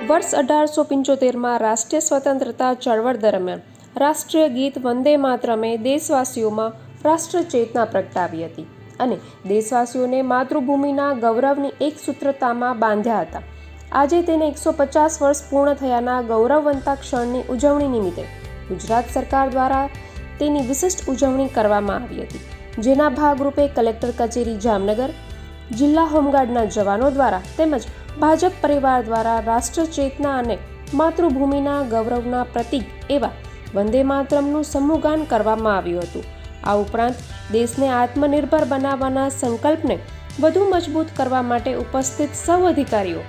વર્ષ 1875માં રાષ્ટ્રીય સ્વતંત્રતા ચળવળ દરમિયાન રાષ્ટ્રીય ગીત વંદે માતરમે દેશવાસીઓમાં રાષ્ટ્ર ચેતના પ્રગટાવી હતી અને દેશવાસીઓને માતૃભૂમિના ગૌરવની એકસૂત્રતામાં બાંધ્યા હતા. આજે તેને 150 વર્ષ પૂર્ણ થયાના ગૌરવવંતા ક્ષણની ઉજવણી નિમિત્તે ગુજરાત સરકાર દ્વારા તેની વિશિષ્ટ ઉજવણી કરવામાં આવી હતી, જેના ભાગરૂપે કલેક્ટર કચેરી જામનગર, જિલ્લા હોમગાર્ડના જવાનો દ્વારા તેમજ ભાજપ પરિવાર દ્વારા રાષ્ટ્ર ચેતના અને માતૃભૂમિના ગૌરવના પ્રતીક એવા વંદે માતરમનું સમૂહગાન કરવામાં આવ્યું હતું. આ ઉપરાંત દેશને આત્મનિર્ભર બનાવવાના સંકલ્પને વધુ મજબૂત કરવા માટે ઉપસ્થિત સૌ અધિકારીઓ,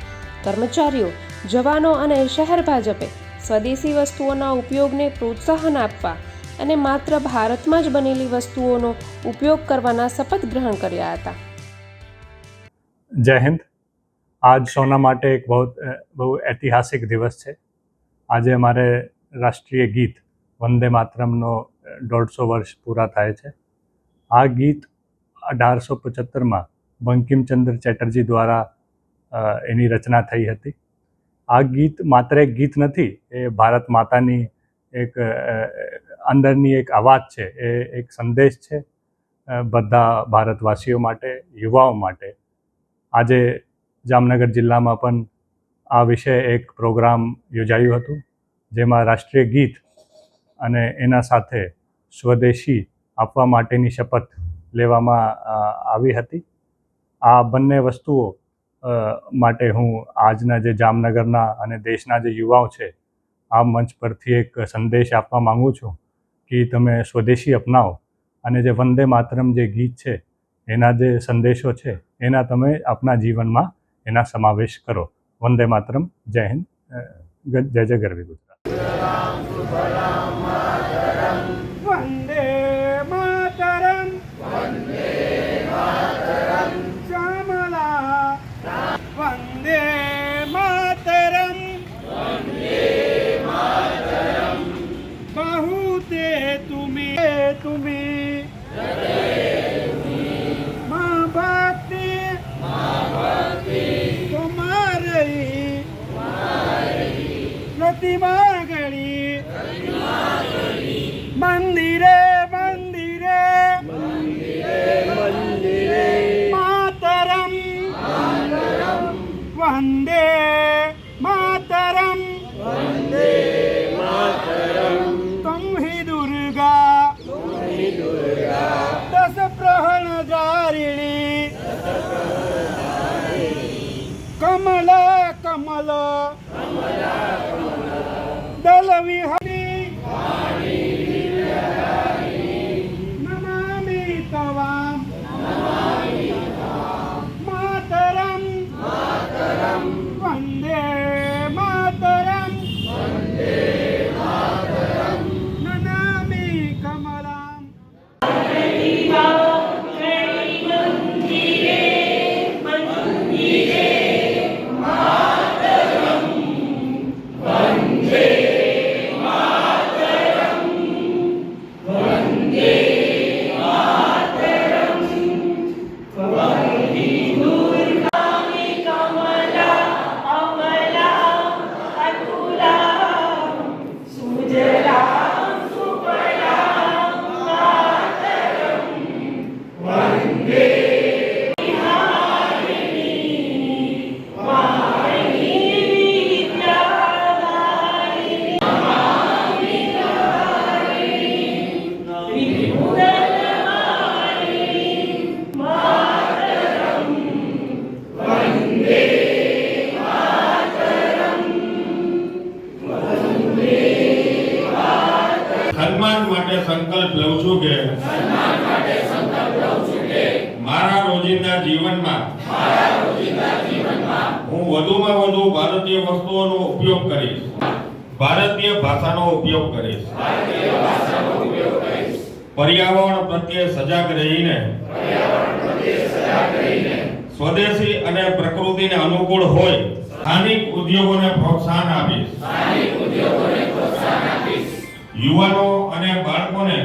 કર્મચારીઓ, જવાનો અને શહેર ભાજપે સ્વદેશી વસ્તુઓના ઉપયોગને પ્રોત્સાહન આપવા અને માત્ર ભારતમાં જ બનેલી વસ્તુઓનો ઉપયોગ કરવાના શપથ ગ્રહણ કર્યા હતા. जय हिंद। आज सोना માટે एक બહુ ऐतिहासिक દિવસ છે। આજે અમારે રાષ્ટ્રીય ગીત વંદે માતરમનો 150 વર્ષ પૂરા થાય છે। આ ગીત 1875માં બંકિમચંદ્ર ચેટર્જી દ્વારા એની રચના થઈ હતી। આ ગીત માત્ર એક ગીત નથી, એ ભારત માતાની એક અંદરની એક અવાજ છે, એ એક સંદેશ છે બધા ભારતવાસીઓ માટે, યુવાઓ માટે। આજે જામનગર જિલ્લામાં પણ આ વિશે એક પ્રોગ્રામ યોજાયું હતું, જેમાં રાષ્ટ્રીય ગીત અને એના સાથે સ્વદેશી આપવા માટેની શપથ લેવામાં આવી હતી। આ બંને વસ્તુઓ માટે હું આજના જે જામનગરના અને દેશના જે યુવાઓ છે, આ મંચ પરથી એક સંદેશ આપવા માગું છું કે તમે સ્વદેશી અપનાવો અને જે વંદે માતરમ જે ગીત છે એના જે સંદેશો છે એના તમે આપના જીવનમાં એના સમાવેશ કરો। વંદે માતરમ। જય હિન્દ, જય જય ગરવી ગુજરાત। વંદે માતરમ, વંદે માતરમ, શ્યામલા વંદે માતરમ, વંદે માતરમ, બહુતે તુમી માँ भक्ति तुम्हारी प्रतिमा गणी मंदिरे मंदिरे मातरम वंदे मातरम, वंदे मातरम, तुम ही दुर्गा दस प्रहण धारिणी कमल कमल दल विहरी नमामि तवाम मातरम, वंदे मातरम, नमामि कमलाम। સન્માન માટે સંકલ્પ લઉં છું કે મારા રોજિંદા જીવનમાં હું વધુમાં વધુ ભારતીય વસ્તુઓનો ઉપયોગ કરીશ, ભારતીય ભાષાનો ઉપયોગ કરીશ, પર્યાવરણ પ્રત્યે સજાગ રહીને સ્વદેશી અને પ્રકૃતિને અનુકૂળ હોય સ્થાનિક ઉદ્યોગોને પ્રોત્સાહન આપીશ, યુવાનો અને બાળકોને